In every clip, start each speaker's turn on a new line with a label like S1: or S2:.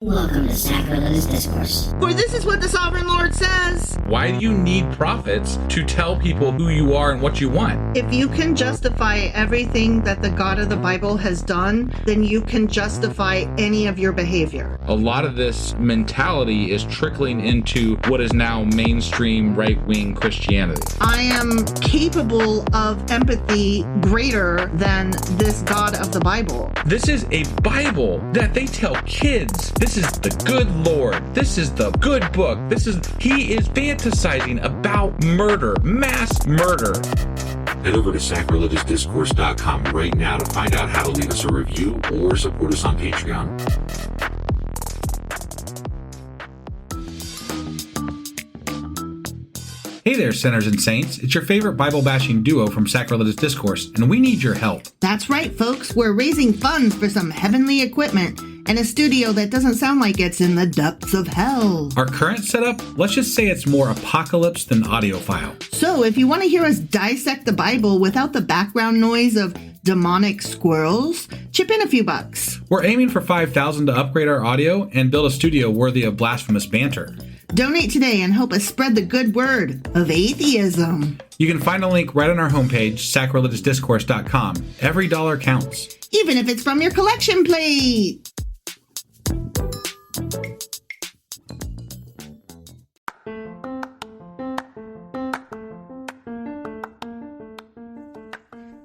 S1: Welcome to Sacrilegious Discourse.
S2: For this is what the Sovereign Lord says.
S3: Why do you need prophets to tell people who you are and what you want?
S2: If you can justify everything that the God of the Bible has done, then you can justify any of your behavior.
S3: A lot of this mentality is trickling into what is now mainstream right-wing Christianity.
S2: I am capable of empathy greater than this God of the Bible.
S3: This is a Bible that they tell kids. This is the good Lord. This is the good book. He is fantasizing about murder, mass murder.
S4: Head over to sacrilegiousdiscourse.com right now to find out how to leave us a review or support us on Patreon.
S5: Hey there, sinners and saints. It's your favorite Bible-bashing duo from Sacrilegious Discourse, and we need your help.
S2: That's right, folks. We're raising funds for some heavenly equipment and a studio that doesn't sound like it's in the depths of hell.
S5: Our current setup, let's just say it's more apocalypse than audiophile.
S2: So if you want to hear us dissect the Bible without the background noise of demonic squirrels, chip in a few bucks.
S5: We're aiming for $5,000 to upgrade our audio and build a studio worthy of blasphemous banter.
S2: Donate today and help us spread the good word of atheism.
S5: You can find a link right on our homepage, sacrilegiousdiscourse.com. Every dollar counts.
S2: Even if it's from your collection plate.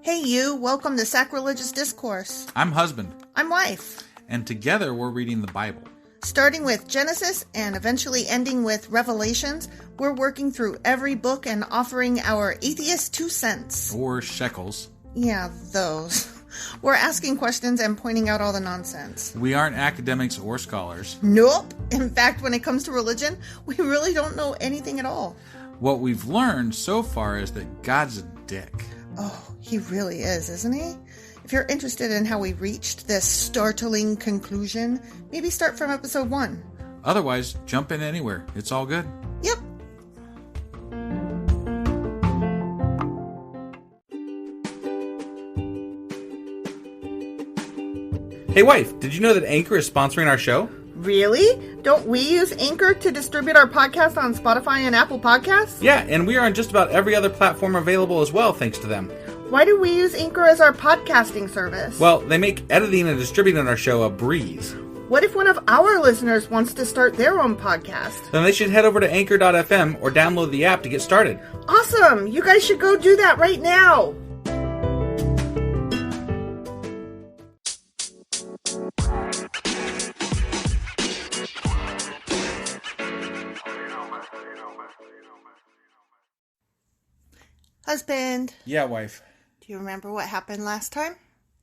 S2: Hey you, welcome to Sacrilegious Discourse.
S5: I'm husband.
S2: I'm wife.
S5: And together we're reading the Bible.
S2: Starting with Genesis and eventually ending with Revelations, we're working through every book and offering our atheist 2 cents.
S5: Or shekels.
S2: Yeah, those. We're asking questions and pointing out all the nonsense.
S5: We aren't academics or scholars.
S2: Nope. In fact, when it comes to religion, we really don't know anything at all.
S5: What we've learned so far is that God's a dick.
S2: Oh, he really is, isn't he? If you're interested in how we reached this startling conclusion, maybe start from episode 1.
S5: Otherwise, jump in anywhere. It's all good.
S2: Yep.
S5: Hey wife, did you know that Anchor is sponsoring our show?
S2: Really? Don't we use Anchor to distribute our podcast on Spotify and Apple Podcasts?
S5: Yeah, and we are on just about every other platform available as well, thanks to them.
S2: Why do we use Anchor as our podcasting service?
S5: Well, they make editing and distributing our show a breeze.
S2: What if one of our listeners wants to start their own podcast?
S5: Then they should head over to anchor.fm or download the app to get started.
S2: Awesome! You guys should go do that right now! Husband,
S5: Yeah, wife.
S2: do you remember what happened last time?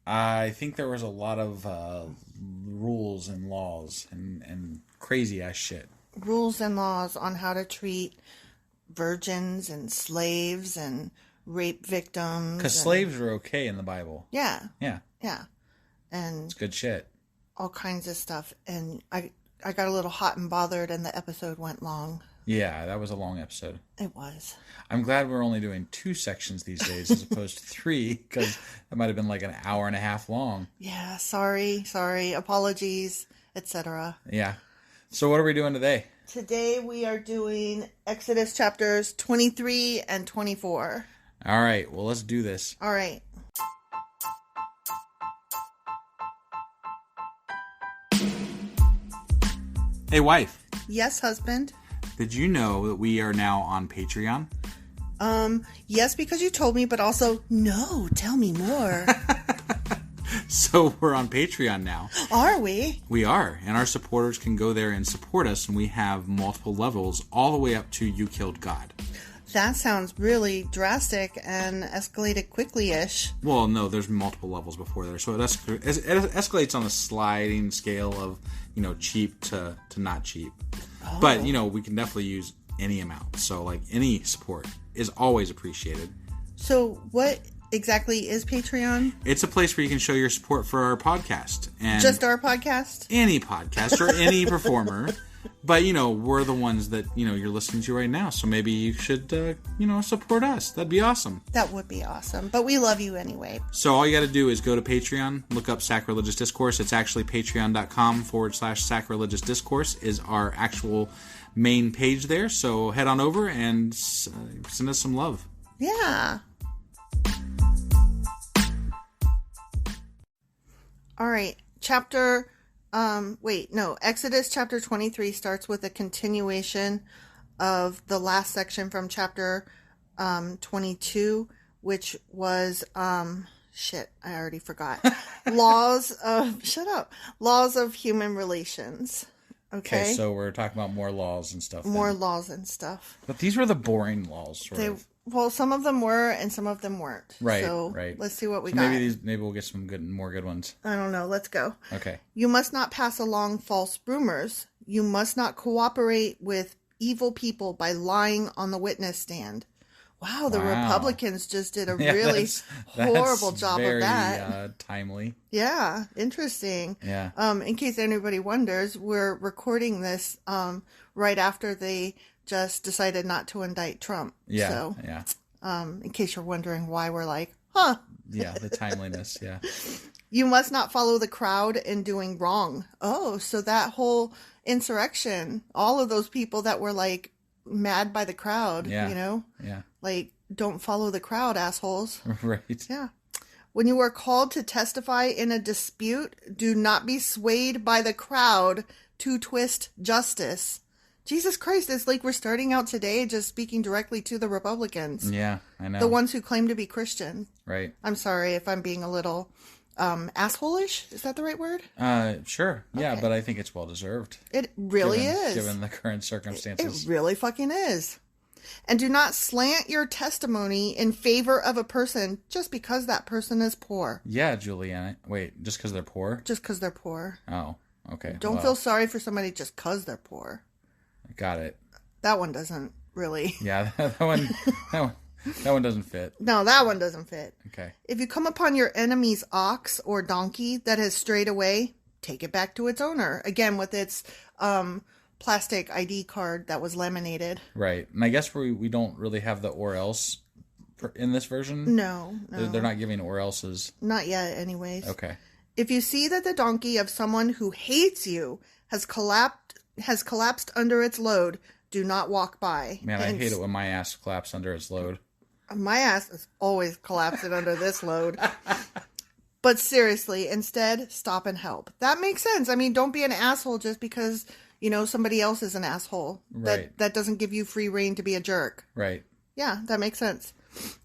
S5: I think there was a lot of rules and laws and crazy-ass shit.
S2: Rules and laws on how to treat virgins and slaves and rape victims.
S5: Because slaves are okay in the Bible.
S2: Yeah,
S5: Yeah,
S2: yeah. And
S5: it's good shit.
S2: all kinds of stuff. And I got a little hot and bothered and the episode went long.
S5: Yeah, that was a long episode.
S2: It was.
S5: I'm glad we're only doing 2 sections these days as opposed to 3, because that might have been like an hour and a half long.
S2: Yeah, sorry, apologies, etc.
S5: Yeah. So what are we doing today?
S2: Today we are doing Exodus chapters 23 and 24.
S5: All right, well, let's do this.
S2: All right.
S5: Hey, wife.
S2: Yes, husband.
S5: Did you know that we are now on Patreon?
S2: Yes, because you told me, but also, no, tell me more.
S5: So we're on Patreon now.
S2: Are we?
S5: We are, and our supporters can go there and support us, and we have multiple levels all the way up to You Killed God.
S2: That sounds really drastic and escalated quickly-ish.
S5: Well, no, there's multiple levels before there, so it escalates on a sliding scale of, cheap to not cheap.
S2: Oh.
S5: But, we can definitely use any amount, so, any support is always appreciated.
S2: So what exactly is Patreon?
S5: It's a place where you can show your support for our podcast. And
S2: just our podcast?
S5: Any podcast or any performer. But, we're the ones that, you're listening to right now. So maybe you should, support us. That'd be awesome.
S2: That would be awesome. But we love you anyway.
S5: So all you got to do is go to Patreon, look up Sacrilegious Discourse. It's actually patreon.com/sacrilegious discourse is our actual main page there. So head on over and send us some love.
S2: Yeah. All right. Exodus chapter 23 starts with a continuation of the last section from chapter 22, which was, I already forgot. Laws of human relations. Okay,
S5: so we're talking about more laws and stuff.
S2: Laws and stuff.
S5: But these were the boring laws,
S2: Well, some of them were, and some of them weren't.
S5: Right,
S2: so
S5: right.
S2: Let's see what we got.
S5: Maybe we'll get some more good ones.
S2: I don't know. Let's go.
S5: Okay.
S2: You must not pass along false rumors. You must not cooperate with evil people by lying on the witness stand. Wow, the Republicans just did a really horrible job of that.
S5: Timely.
S2: Yeah, interesting.
S5: Yeah.
S2: In case anybody wonders, we're recording this right after they just decided not to indict Trump.
S5: Yeah.
S2: So,
S5: yeah.
S2: In case you're wondering why we're like, huh.
S5: Yeah, the timeliness. Yeah.
S2: You must not follow the crowd in doing wrong. Oh, so that whole insurrection, all of those people that were like mad by the crowd,
S5: Yeah.
S2: Like, don't follow the crowd, assholes.
S5: Right.
S2: Yeah. When you are called to testify in a dispute, do not be swayed by the crowd to twist justice. Jesus Christ, it's like we're starting out today just speaking directly to the Republicans.
S5: Yeah, I know.
S2: The ones who claim to be Christian.
S5: Right.
S2: I'm sorry if I'm being a little asshole-ish. Is that the right word?
S5: Sure. Yeah,
S2: Okay.
S5: but I think it's well-deserved.
S2: It really is.
S5: Given the current circumstances.
S2: It really fucking is. And do not slant your testimony in favor of a person just because that person is poor.
S5: Yeah, Juliana. Wait, just because they're poor?
S2: Just because they're poor.
S5: Oh, okay.
S2: Don't feel sorry for somebody just because they're poor.
S5: Got it.
S2: That one doesn't really.
S5: Yeah, that one doesn't fit.
S2: No, that one doesn't fit.
S5: Okay.
S2: If you come upon your enemy's ox or donkey that has strayed away, take it back to its owner. Again, with its plastic ID card that was laminated.
S5: Right. And I guess we don't really have the or else in this version.
S2: No.
S5: They're not giving or else's.
S2: Not yet, anyways.
S5: Okay.
S2: If you see that the donkey of someone who hates you has collapsed under its load, do not walk by.
S5: Man, I hate it when my ass collapses under its load.
S2: My ass is always collapsing under this load. But seriously, instead, stop and help. That makes sense. I mean, don't be an asshole just because, somebody else is an asshole.
S5: Right.
S2: That doesn't give you free rein to be a jerk.
S5: Right.
S2: Yeah, that makes sense.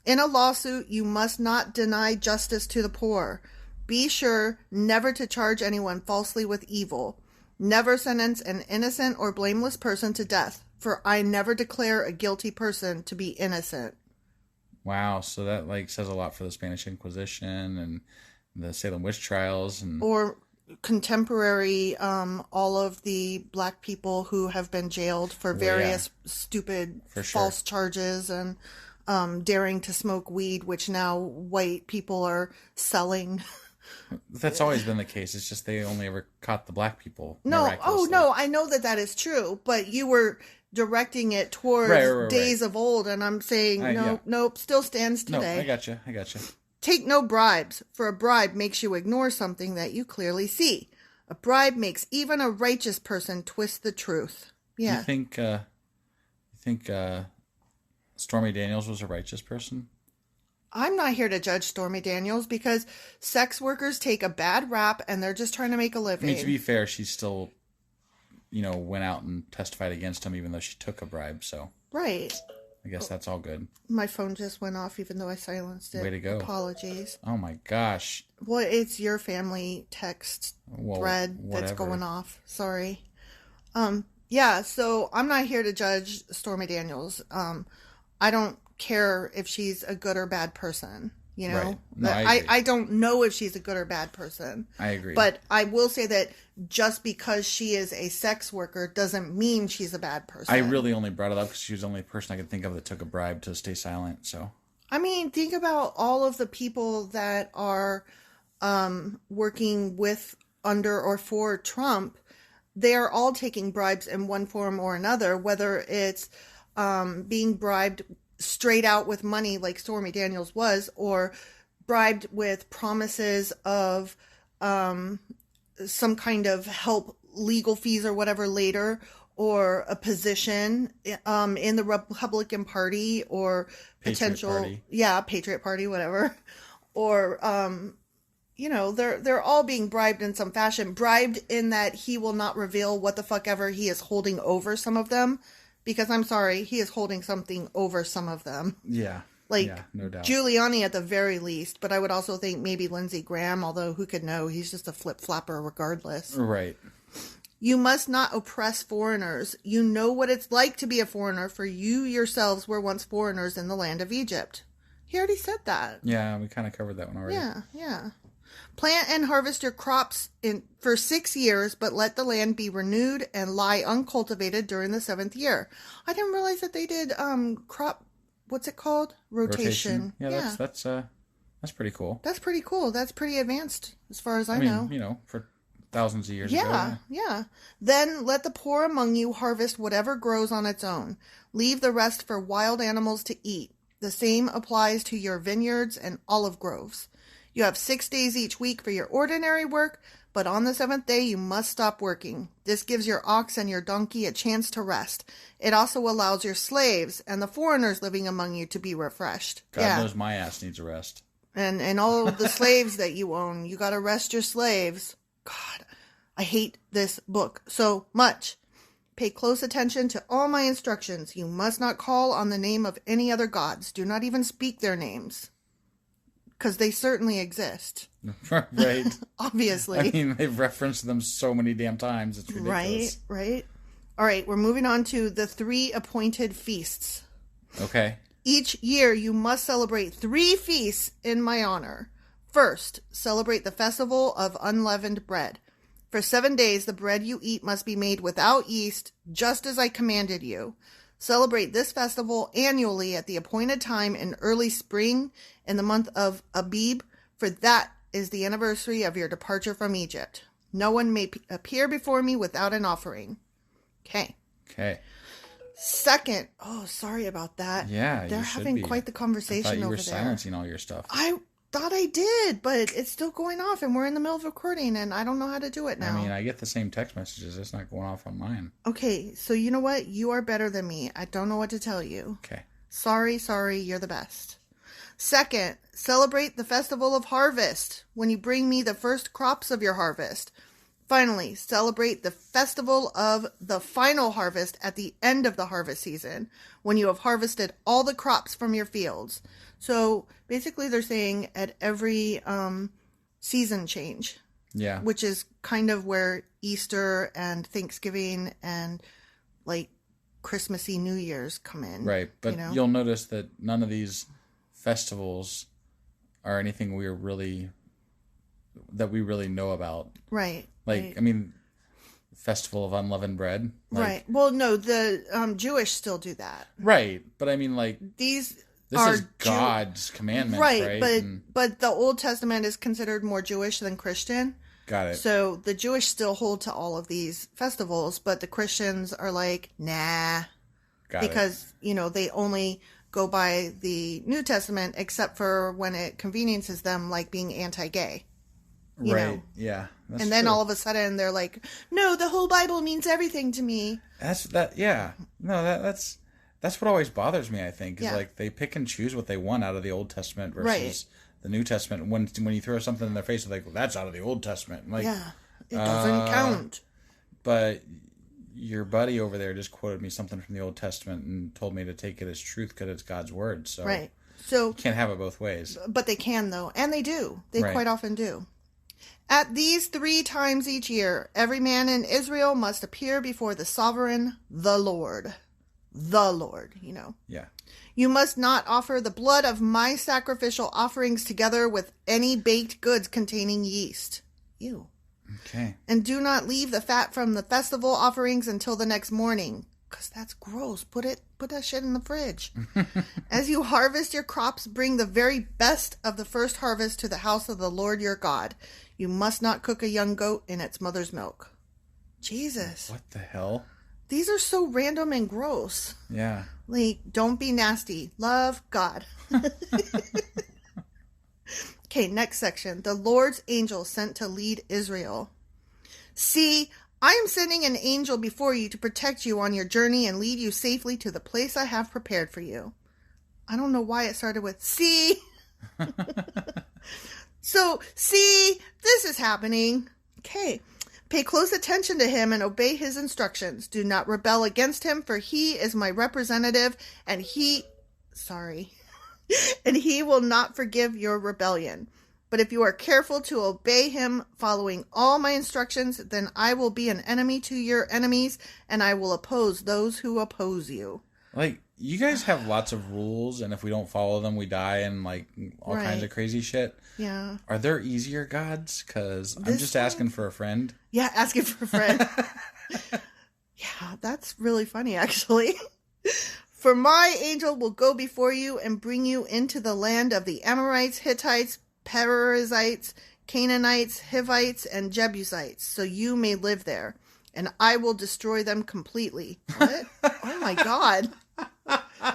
S2: In a lawsuit, you must not deny justice to the poor. Be sure never to charge anyone falsely with evil. Never sentence an innocent or blameless person to death, for I never declare a guilty person to be innocent.
S5: Wow, so that says a lot for the Spanish Inquisition and the Salem witch trials
S2: or contemporary all of the black people who have been jailed for various stupid false charges and daring to smoke weed, which now white people are selling.
S5: That's always been the case. It's just they only ever caught the black people.
S2: No, I know that is true, but you were directing it towards days of old, and I'm saying nope, still stands today.
S5: No, I gotcha.
S2: Take no bribes, for a bribe makes you ignore something that you clearly see. A bribe makes even a righteous person twist the truth. Yeah.
S5: You think Stormy Daniels was a righteous person?
S2: I'm not here to judge Stormy Daniels because sex workers take a bad rap and they're just trying to make a living.
S5: I mean, to be fair, she still, went out and testified against him even though she took a bribe, so.
S2: Right.
S5: I guess that's all good.
S2: My phone just went off even though I silenced it.
S5: Way to go.
S2: Apologies.
S5: Oh my gosh.
S2: Well, it's your family text thread that's going off. Sorry. Yeah, so I'm not here to judge Stormy Daniels. I don't care if she's a good or bad person.
S5: Right. No,
S2: I don't know if she's a good or bad person.
S5: I agree.
S2: But I will say that just because she is a sex worker doesn't mean she's a bad person.
S5: I really only brought it up because she was the only person I could think of that took a bribe to stay silent. So,
S2: I mean, think about all of the people that are working with, under, or for Trump they are all taking bribes in one form or another, whether it's being bribed straight out with money like Stormy Daniels was, or bribed with promises of some kind of help, legal fees or whatever later, or a position in the Republican Party, or Patriot Party, whatever, or they're all being bribed in some fashion. Bribed in that he will not reveal what the fuck ever he is holding over some of them, because I'm sorry, he is holding something over some of them.
S5: Yeah. No doubt.
S2: Giuliani at the very least, but I would also think maybe Lindsey Graham, although who could know? He's just a flip-flapper regardless.
S5: Right.
S2: You must not oppress foreigners. You know what it's like to be a foreigner, for you yourselves were once foreigners in the land of Egypt. He already said that.
S5: Yeah, we kind of covered that one already.
S2: Yeah. Plant and harvest your crops for 6 years, but let the land be renewed and lie uncultivated during the 7th year. I didn't realize that they did crop. What's it called? Rotation.
S5: Yeah. That's pretty cool.
S2: That's pretty cool. That's pretty advanced as far as I know.
S5: For thousands of years ago.
S2: Yeah. Then let the poor among you harvest whatever grows on its own. Leave the rest for wild animals to eat. The same applies to your vineyards and olive groves. You have 6 days each week for your ordinary work, but on the 7th day you must stop working. This gives your ox and your donkey a chance to rest. It also allows your slaves and the foreigners living among you to be refreshed.
S5: God knows my ass needs a rest.
S2: And all of the slaves that you own, you gotta rest your slaves. God, I hate this book so much. Pay close attention to all my instructions. You must not call on the name of any other gods. Do not even speak their names. Because they certainly exist.
S5: Right.
S2: Obviously.
S5: I mean, they've referenced them so many damn times. It's ridiculous.
S2: Right. All right, we're moving on to the 3 appointed feasts.
S5: Okay.
S2: Each year you must celebrate 3 feasts in my honor. First, celebrate the festival of unleavened bread. For 7 days the bread you eat must be made without yeast, just as I commanded you. Celebrate this festival annually at the appointed time in early spring in the month of Abib, for that is the anniversary of your departure from Egypt. No one may appear before me without an offering. Okay. Second, sorry about that.
S5: Yeah,
S2: they're having quite the conversation over there.
S5: You were silencing all your stuff.
S2: I thought I did, but it's still going off, and we're in the middle of recording, and I don't know how to do it now.
S5: I mean, I get the same text messages. It's not going off on mine.
S2: Okay, so you know what? You are better than me. I don't know what to tell you.
S5: Okay.
S2: Sorry, you're the best. Second, celebrate the festival of harvest when you bring me the first crops of your harvest. Finally, celebrate the festival of the final harvest at the end of the harvest season, when you have harvested all the crops from your fields. So basically they're saying at every season change.
S5: Yeah.
S2: Which is kind of where Easter and Thanksgiving and like Christmassy New Year's come in.
S5: Right. But you'll notice that none of these festivals are anything we really know about.
S2: Right.
S5: Like, I mean, Festival of Unleavened Bread.
S2: Right. Well, no, the Jewish still do that.
S5: Right. But I mean, like,
S2: this
S5: is God's commandments, right?
S2: But the Old Testament is considered more Jewish than Christian.
S5: Got it.
S2: So the Jewish still hold to all of these festivals, but the Christians are like, nah. Because, they only go by the New Testament, except for when it conveniences them, like being anti-gay. You know?
S5: Yeah.
S2: And then all of a sudden they're like, no, the whole Bible means everything to me.
S5: Yeah. No, that's what always bothers me, I think, is like they pick and choose what they want out of the Old Testament versus the New Testament. When you throw something in their face, they're like, well, that's out of the Old Testament. Like,
S2: yeah, it doesn't count.
S5: But your buddy over there just quoted me something from the Old Testament and told me to take it as truth because it's God's word. So,
S2: so
S5: you can't have it both ways.
S2: But they can, though. And they do. They quite often do. At these 3 times each year, every man in Israel must appear before the sovereign, the Lord. The Lord,
S5: Yeah.
S2: You must not offer the blood of my sacrificial offerings together with any baked goods containing yeast. Ew.
S5: Okay.
S2: And do not leave the fat from the festival offerings until the next morning. Because that's gross. Put that shit in the fridge. As you harvest your crops, bring the very best of the first harvest to the house of the Lord your God. You must not cook a young goat in its mother's milk. Jesus.
S5: What the hell?
S2: These are so random and gross.
S5: Yeah.
S2: Like, don't be nasty. Love God. Okay, next section. The Lord's angel sent to lead Israel. See, I am sending an angel before you to protect you on your journey and lead you safely to the place I have prepared for you. I don't know why it started with see. So, see, this is happening. Okay. Pay close attention to him and obey his instructions. Do not rebel against him, for he is my representative, and he will not forgive your rebellion. But if you are careful to obey him, following all my instructions, then I will be an enemy to your enemies, and I will oppose those who oppose you.
S5: Like, you guys have lots of rules, and if we don't follow them, we die, and like all kinds of crazy shit.
S2: Yeah.
S5: Are there easier gods? Because I'm just asking for a friend.
S2: Yeah, asking for a friend. Yeah, that's really funny, actually. For my angel will go before you and bring you into the land of the Amorites, Hittites, Perizzites, Canaanites, Hivites, and Jebusites, so you may live there, and I will destroy them completely. What? Oh my God.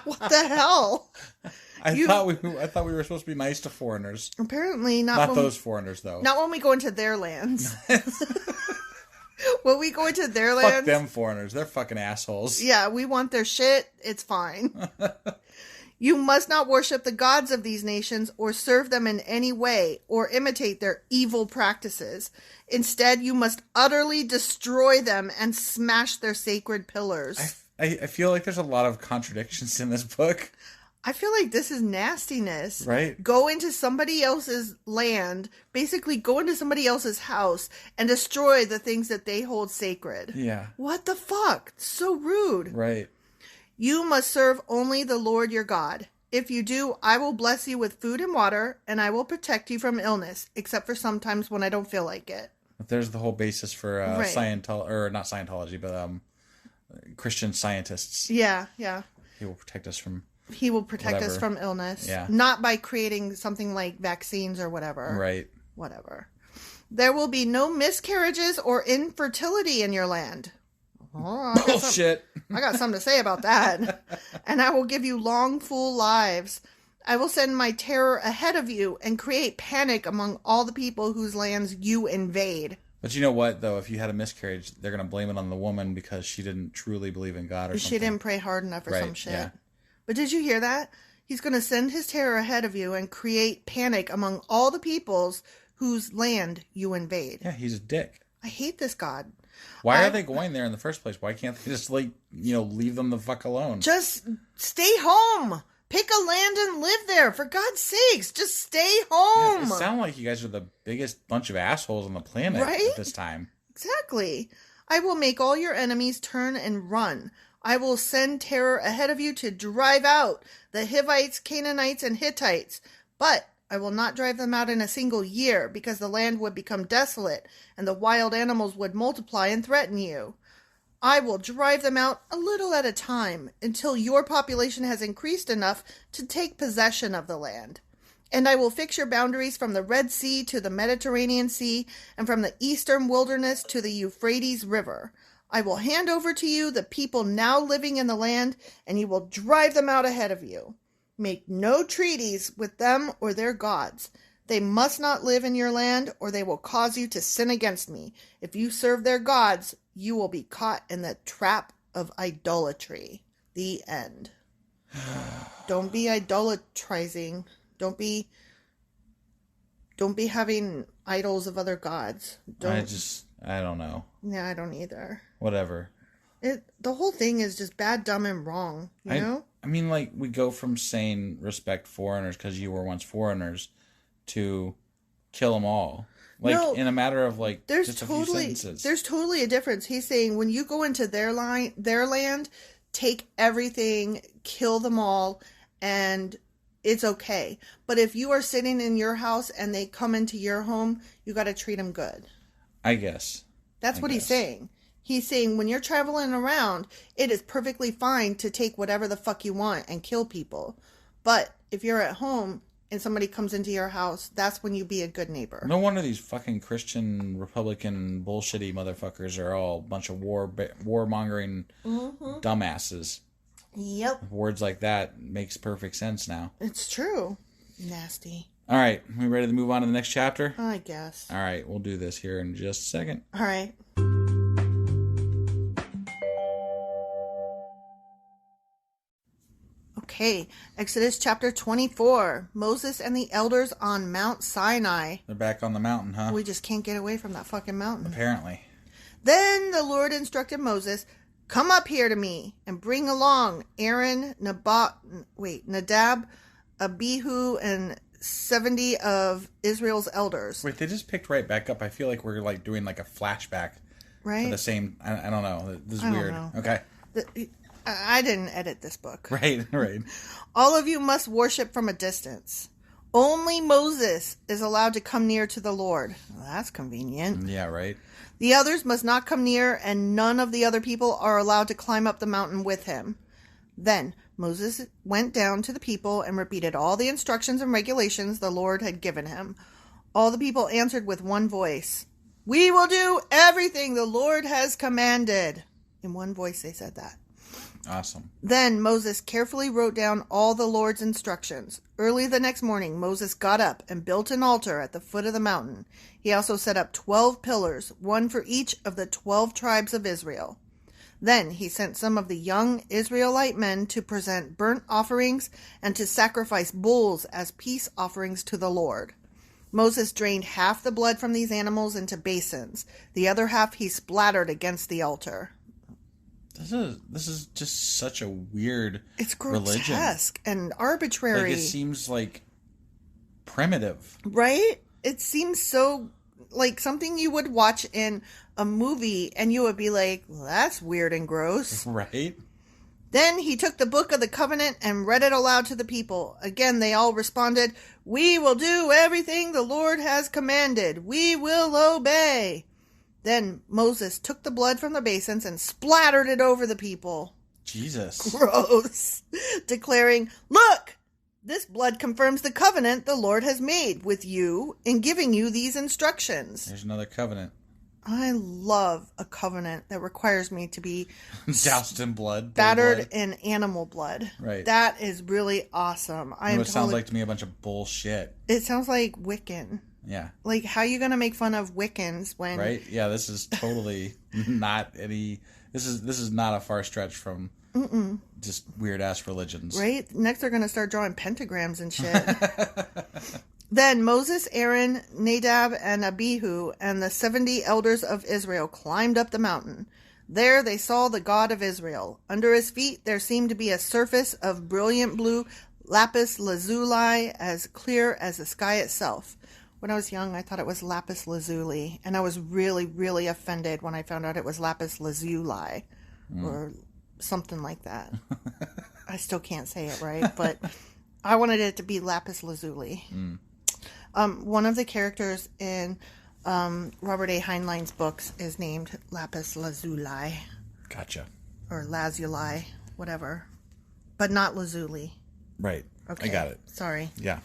S2: What the hell?
S5: I thought we were supposed to be nice to foreigners.
S2: Apparently not.
S5: Not those foreigners, though.
S2: Not when we go into their lands. When we go into their lands.
S5: Fuck them foreigners. They're fucking assholes.
S2: Yeah, we want their shit. It's fine. You must not worship the gods of these nations or serve them in any way or imitate their evil practices. Instead, you must utterly destroy them and smash their sacred pillars.
S5: I feel like there's a lot of contradictions in this book.
S2: I feel like this is nastiness.
S5: Right?
S2: Go into somebody else's land, basically go into somebody else's house and destroy the things that they hold sacred.
S5: Yeah.
S2: What the fuck? So rude.
S5: Right.
S2: You must serve only the Lord your God. If you do, I will bless you with food and water, and I will protect you from illness, except for sometimes when I don't feel like it.
S5: But there's the whole basis for
S2: Right.
S5: not Scientology, but Christian Scientists.
S2: Yeah, yeah.
S5: He will protect us from
S2: us from illness.
S5: Yeah.
S2: Not by creating something like vaccines or whatever.
S5: Right.
S2: Whatever. There will be no miscarriages or infertility in your land. Oh,
S5: Bullshit.
S2: I got something to say about that. And I will give you long, full lives. I will send my terror ahead of you and create panic among all the people whose lands you invade.
S5: But you know what, though? If you had a miscarriage, they're going to blame it on the woman because she didn't truly believe in God or something.
S2: She didn't pray hard enough or some shit.
S5: Yeah.
S2: But did you hear that? He's going to send his terror ahead of you and create panic among all the peoples whose land you invade.
S5: Yeah, he's a dick.
S2: I hate this God.
S5: Why are they going there in the first place? Why can't they just, leave them the fuck alone?
S2: Just stay home. Pick a land and live there. For God's sakes, just stay home.
S5: Yeah, it sounds like you guys are the biggest bunch of assholes on the planet at this time.
S2: Exactly. I will make all your enemies turn and run. I will send terror ahead of you to drive out the Hivites, Canaanites, and Hittites. But I will not drive them out in a single year, because the land would become desolate, and the wild animals would multiply and threaten you. I will drive them out a little at a time, until your population has increased enough to take possession of the land. And I will fix your boundaries from the Red Sea to the Mediterranean Sea, and from the eastern wilderness to the Euphrates River. I will hand over to you the people now living in the land, and you will drive them out ahead of you. Make no treaties with them or their gods. They must not live in your land, or they will cause you to sin against me. If you serve their gods, you will be caught in the trap of idolatry. The end. Don't be idolatrizing. Don't be having idols of other gods.
S5: I don't know.
S2: Yeah, I don't either.
S5: Whatever.
S2: The whole thing is just bad, dumb, and wrong, you know?
S5: I mean, we go from saying respect foreigners because you were once foreigners to kill them all. In a matter of, just a few sentences. There's
S2: totally a difference. He's saying when you go into their land, take everything, kill them all, and it's okay. But if you are sitting in your house and they come into your home, you got to treat them good.
S5: I guess.
S2: That's what he's saying. He's saying when you're traveling around, it is perfectly fine to take whatever the fuck you want and kill people. But if you're at home and somebody comes into your house, that's when you be a good neighbor.
S5: No wonder these fucking Christian, Republican, bullshitty motherfuckers are all a bunch of warmongering dumbasses.
S2: Yep.
S5: Words like that makes perfect sense now.
S2: It's true. Nasty.
S5: All right, we ready to move on to the next chapter?
S2: I guess.
S5: All right, we'll do this here in just a second.
S2: All right. Okay, Exodus chapter 24. Moses and the elders on Mount Sinai.
S5: They're back on the mountain, huh?
S2: We just can't get away from that fucking mountain.
S5: Apparently.
S2: Then the Lord instructed Moses, "Come up here to me and bring along Aaron, Nadab, Abihu, and 70 of Israel's elders."
S5: Wait, they just picked right back up. I feel like we're like doing like a flashback.
S2: Right?
S5: For the same, I don't know. This is
S2: I don't
S5: weird.
S2: know.
S5: Okay.
S2: I didn't edit this book.
S5: Right.
S2: All of you must worship from a distance. Only Moses is allowed to come near to the Lord. Well, that's convenient.
S5: Yeah, right.
S2: The others must not come near, and none of the other people are allowed to climb up the mountain with him. Then Moses went down to the people and repeated all the instructions and regulations the Lord had given him. All the people answered with one voice, "We will do everything the Lord has commanded." In one voice they said that.
S5: Awesome.
S2: Then Moses carefully wrote down all the Lord's instructions. Early the next morning, Moses got up and built an altar at the foot of the mountain. He also set up 12 pillars, one for each of the 12 tribes of Israel. Then he sent some of the young Israelite men to present burnt offerings and to sacrifice bulls as peace offerings to the Lord. Moses drained half the blood from these animals into basins. The other half he splattered against the altar.
S5: This is just such a weird
S2: It's
S5: religion.
S2: grotesque and arbitrary.
S5: Like, it seems like primitive.
S2: Right? It seems so like something you would watch in a movie and you would be like, well, that's weird and gross.
S5: Right?
S2: Then he took the book of the covenant and read it aloud to the people. Again, they all responded, "We will do everything the Lord has commanded. We will obey." Then Moses took the blood from the basins and splattered it over the people.
S5: Jesus.
S2: Gross. Declaring, "Look, this blood confirms the covenant the Lord has made with you in giving you these instructions."
S5: There's another covenant.
S2: I love a covenant that requires me to be
S5: doused in blood.
S2: battered
S5: blood.
S2: in animal blood.
S5: Right.
S2: That is really awesome.
S5: It sounds like to me a bunch of bullshit.
S2: It sounds like Wiccan.
S5: Yeah.
S2: Like, how are you going to make fun of Wiccans when...
S5: Right? Yeah, this is totally not any... This is not a far stretch from just weird-ass religions.
S2: Right? Next they're going to start drawing pentagrams and shit. Then Moses, Aaron, Nadab, and Abihu, and the 70 elders of Israel climbed up the mountain. There they saw the God of Israel. Under his feet there seemed to be a surface of brilliant blue lapis lazuli, as clear as the sky itself. When I was young, I thought it was lapis lazuli, and I was really, really offended when I found out it was lapis lazuli, or something like that. I still can't say it right, but I wanted it to be lapis lazuli. One of the characters in Robert A. Heinlein's books is named Lapis Lazuli.
S5: Gotcha.
S2: Or Lazuli, whatever. But not Lazuli.
S5: Right.
S2: Okay.
S5: I got it.
S2: Sorry.
S5: Yeah.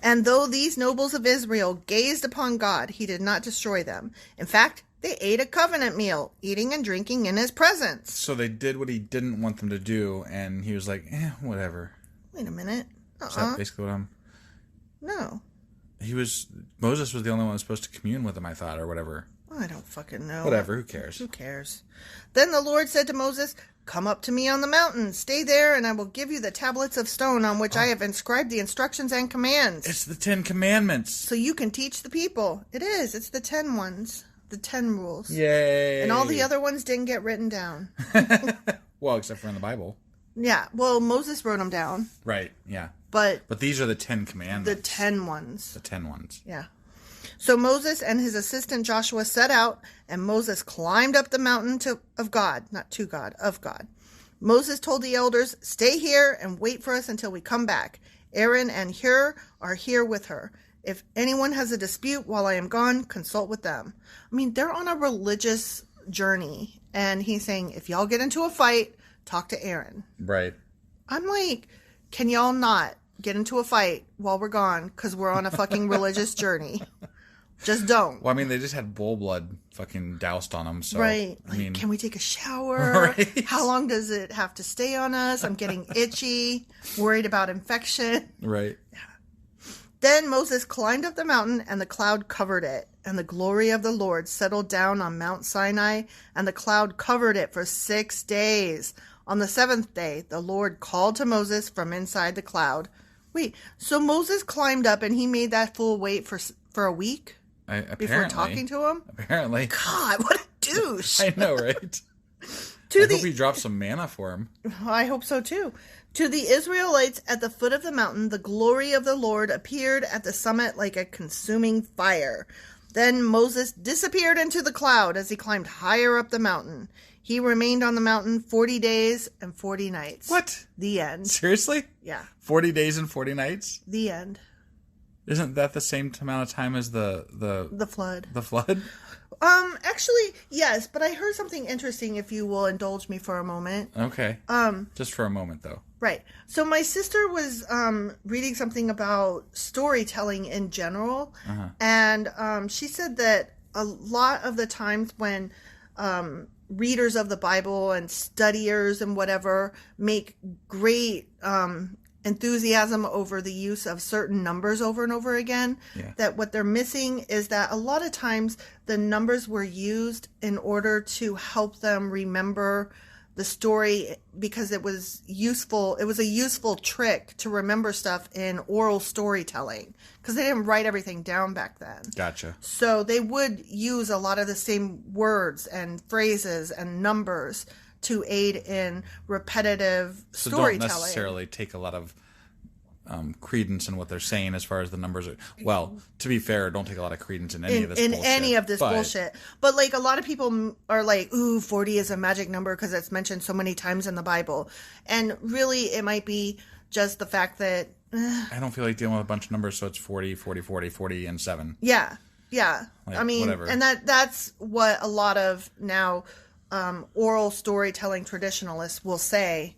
S2: And though these nobles of Israel gazed upon God, he did not destroy them. In fact, they ate a covenant meal, eating and drinking in his presence.
S5: So they did what he didn't want them to do, and he was like, whatever.
S2: Wait a minute.
S5: Is that basically what
S2: No.
S5: Moses was the only one who was supposed to commune with him, I thought, or whatever.
S2: I don't fucking know.
S5: Whatever, who cares?
S2: Who cares? Then the Lord said to Moses, "Come up to me on the mountain. Stay there, and I will give you the tablets of stone on which I have inscribed the instructions and commands.
S5: It's the 10 Commandments.
S2: So you can teach the people." It is. It's the 10 ones. The 10 rules.
S5: Yay.
S2: And all the other ones didn't get written down.
S5: Well, except for in the Bible.
S2: Yeah. Well, Moses wrote them down.
S5: Right, yeah.
S2: But
S5: these are the 10 Commandments.
S2: the 10 ones.
S5: The 10 ones.
S2: Yeah. So Moses and his assistant Joshua set out, and Moses climbed up the mountain of God. Not to God, of God. Moses told the elders, "Stay here and wait for us until we come back. Aaron and Hur are here with her. If anyone has a dispute while I am gone, consult with them." I mean, they're on a religious journey. And he's saying, if y'all get into a fight, talk to Aaron.
S5: Right.
S2: I'm like, can y'all not get into a fight while we're gone because we're on a fucking religious journey. Just don't.
S5: Well, I mean, they just had bull blood fucking doused on them. So,
S2: right.
S5: I mean,
S2: can we take a shower?
S5: Right.
S2: How long does it have to stay on us? I'm getting itchy, worried about infection.
S5: Right.
S2: Then Moses climbed up the mountain, and the cloud covered it. And the glory of the Lord settled down on Mount Sinai, and the cloud covered it for 6 days. On the 7th day, the Lord called to Moses from inside the cloud. Wait, so Moses climbed up, and he made that fool wait for a week? Before talking to him?
S5: Apparently.
S2: God, what a douche.
S5: I know, right? Hope he dropped some manna for him.
S2: I hope so, too. To the Israelites at the foot of the mountain, the glory of the Lord appeared at the summit like a consuming fire. Then Moses disappeared into the cloud as he climbed higher up the mountain. He remained on the mountain 40 days and 40 nights.
S5: What?
S2: The end.
S5: Seriously?
S2: Yeah.
S5: 40 days and 40 nights?
S2: The end.
S5: Isn't that the same amount of time as the
S2: flood?
S5: The flood?
S2: Actually, yes, but I heard something interesting if you will indulge me for a moment.
S5: Okay. Just for a moment, though.
S2: Right. So my sister was reading something about storytelling in general, and she said that a lot of the times when readers of the Bible and studiers and whatever make great enthusiasm over the use of certain numbers over and over again, that what they're missing is that a lot of times the numbers were used in order to help them remember the story because it was useful. It was a useful trick to remember stuff in oral storytelling because they didn't write everything down back then.
S5: Gotcha.
S2: So they would use a lot of the same words and phrases and numbers to aid in repetitive storytelling.
S5: Don't necessarily take a lot of credence in what they're saying as far as the numbers are. Well, to be fair, don't take a lot of credence in any of this bullshit.
S2: In any of this bullshit. But like a lot of people are like, ooh, 40 is a magic number because it's mentioned so many times in the Bible. And really it might be just the fact that
S5: I don't feel like dealing with a bunch of numbers, so it's 40, 40, 40, 40, and 7.
S2: Yeah. Yeah.
S5: Like,
S2: I mean,
S5: whatever.
S2: And that's what a lot of now oral storytelling traditionalists will say,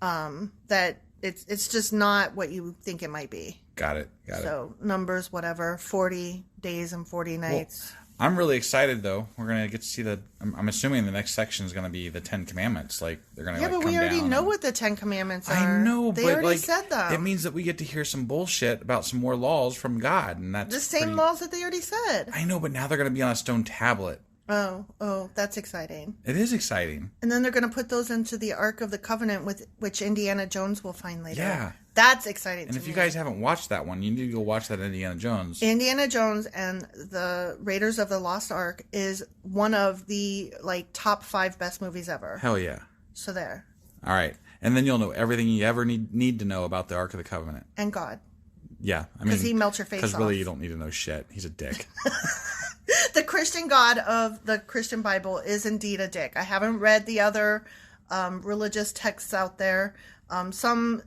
S2: that it's just not what you think it might be.
S5: Got it.
S2: So numbers, whatever, 40 days and 40 nights.
S5: Well, I'm really excited though. We're gonna get to see I'm assuming the next section is gonna be the 10 Commandments. Like they're gonna
S2: but we already know what the 10 Commandments are.
S5: I know,
S2: they
S5: but
S2: already
S5: like
S2: said them.
S5: it means that we get to hear some bullshit about some more laws from God, and that's
S2: the same laws that they already said.
S5: I know, but now they're gonna be on a stone tablet.
S2: Oh, that's exciting.
S5: It is exciting.
S2: And then they're going to put those into the Ark of the Covenant, with which Indiana Jones will find later.
S5: Yeah.
S2: That's exciting.
S5: And if you guys haven't watched that one, you need to go watch that Indiana Jones.
S2: Indiana Jones and the Raiders of the Lost Ark is one of the top 5 best movies ever.
S5: Hell yeah.
S2: So there.
S5: All right. And then you'll know everything you ever need to know about the Ark of the Covenant.
S2: And God.
S5: Yeah. I mean,
S2: because he melts your face off.
S5: Because really you don't need to know shit. He's a dick.
S2: The Christian God of the Christian Bible is indeed a dick. I haven't read the other religious texts out there. Some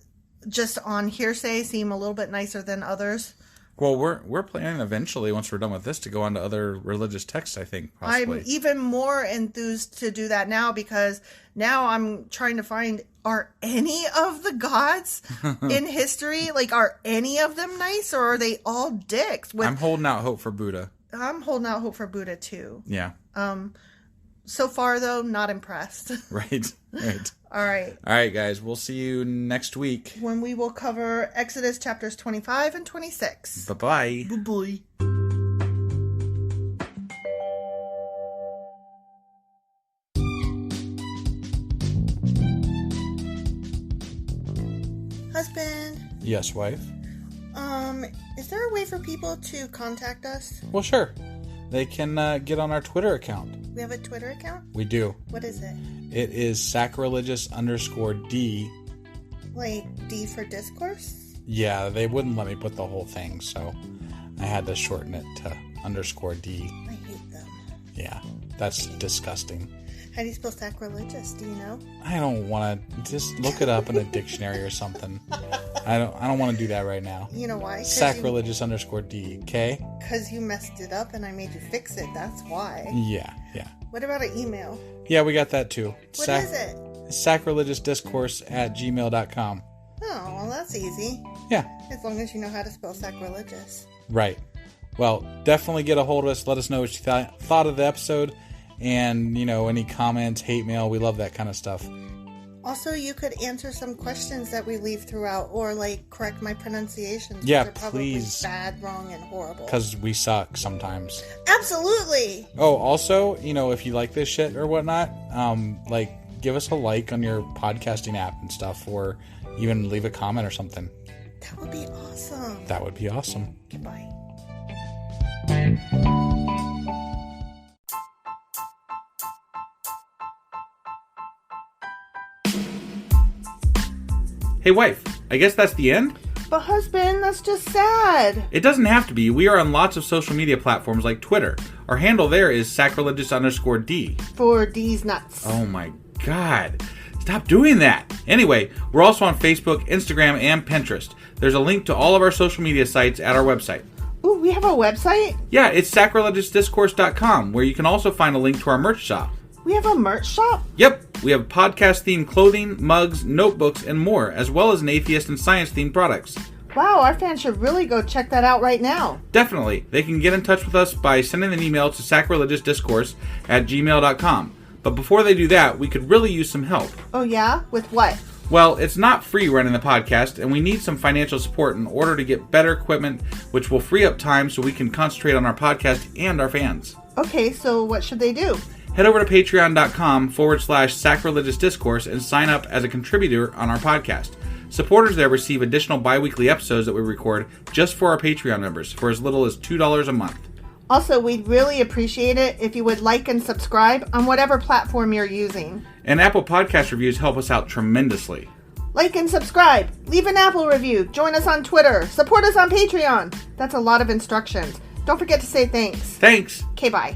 S2: just on hearsay seem a little bit nicer than others.
S5: Well, we're planning eventually, once we're done with this, to go on to other religious texts, I think, possibly.
S2: I'm even more enthused to do that now because now I'm trying to find, are any of the gods in history, are any of them nice, or are they all dicks?
S5: I'm holding out hope for Buddha.
S2: I'm holding out hope for Buddha, too.
S5: Yeah.
S2: So far, though, not impressed.
S5: Right.
S2: All
S5: right, guys. We'll see you next week.
S2: When we will cover Exodus chapters 25 and 26.
S5: Bye-bye.
S2: Bye-bye. Husband.
S5: Yes, wife.
S2: Is there a way for people to contact us?
S5: Well, sure. They can get on our Twitter account.
S2: We have a Twitter account?
S5: We do.
S2: What is it?
S5: It is sacrilegious_D.
S2: Like D for discourse?
S5: Yeah, they wouldn't let me put the whole thing, so I had to shorten it to _D.
S2: I hate them.
S5: Yeah, that's disgusting.
S2: How do you spell sacrilegious? Do you know?
S5: I don't want to. Just look it up in a dictionary or something. I don't want to do that right now.
S2: You know why?
S5: Sacrilegious_D. Okay?
S2: Because you messed it up and I made you fix it. That's why.
S5: Yeah.
S2: What about an email?
S5: Yeah, we got that too.
S2: What is it?
S5: sacrilegiousdiscourse@gmail.com.
S2: Oh, well, that's easy.
S5: Yeah.
S2: As long as you know how to spell sacrilegious.
S5: Right. Well, definitely get a hold of us. Let us know what you thought of the episode. And, any comments, hate mail. We love that kind of stuff.
S2: Also, you could answer some questions that we leave throughout, or correct my pronunciations.
S5: Yeah,
S2: which are probably
S5: please.
S2: Bad, wrong, and horrible.
S5: Because we suck sometimes.
S2: Absolutely.
S5: Oh, also, if you like this shit or whatnot, give us a like on your podcasting app and stuff, or even leave a comment or something.
S2: That would be awesome.
S5: That would be awesome.
S2: Goodbye.
S3: Hey, wife, I guess that's the end?
S2: But husband, that's just sad.
S3: It doesn't have to be. We are on lots of social media platforms like Twitter. Our handle there is sacrilegious_D.
S2: For D's nuts.
S3: Oh my God. Stop doing that. Anyway, we're also on Facebook, Instagram, and Pinterest. There's a link to all of our social media sites at our website.
S2: Ooh, we have a website?
S3: Yeah, it's sacrilegiousdiscourse.com, where you can also find a link to our merch shop.
S2: We have a merch shop?
S3: Yep, we have podcast-themed clothing, mugs, notebooks, and more, as well as an atheist and science-themed products.
S2: Wow, our fans should really go check that out right now.
S3: Definitely. They can get in touch with us by sending an email to sacrilegiousdiscourse@gmail.com. But before they do that, we could really use some help.
S2: Oh yeah? With what?
S3: Well, it's not free running the podcast, and we need some financial support in order to get better equipment, which will free up time so we can concentrate on our podcast and our fans.
S2: Okay, so what should they do?
S3: Head over to patreon.com/sacrilegiousdiscourse and sign up as a contributor on our podcast. Supporters there receive additional bi-weekly episodes that we record just for our Patreon members for as little as $2 a month.
S2: Also, we'd really appreciate it if you would like and subscribe on whatever platform you're using.
S3: And Apple Podcast reviews help us out tremendously.
S2: Like and subscribe. Leave an Apple review. Join us on Twitter. Support us on Patreon. That's a lot of instructions. Don't forget to say thanks.
S3: Thanks.
S2: Okay, bye.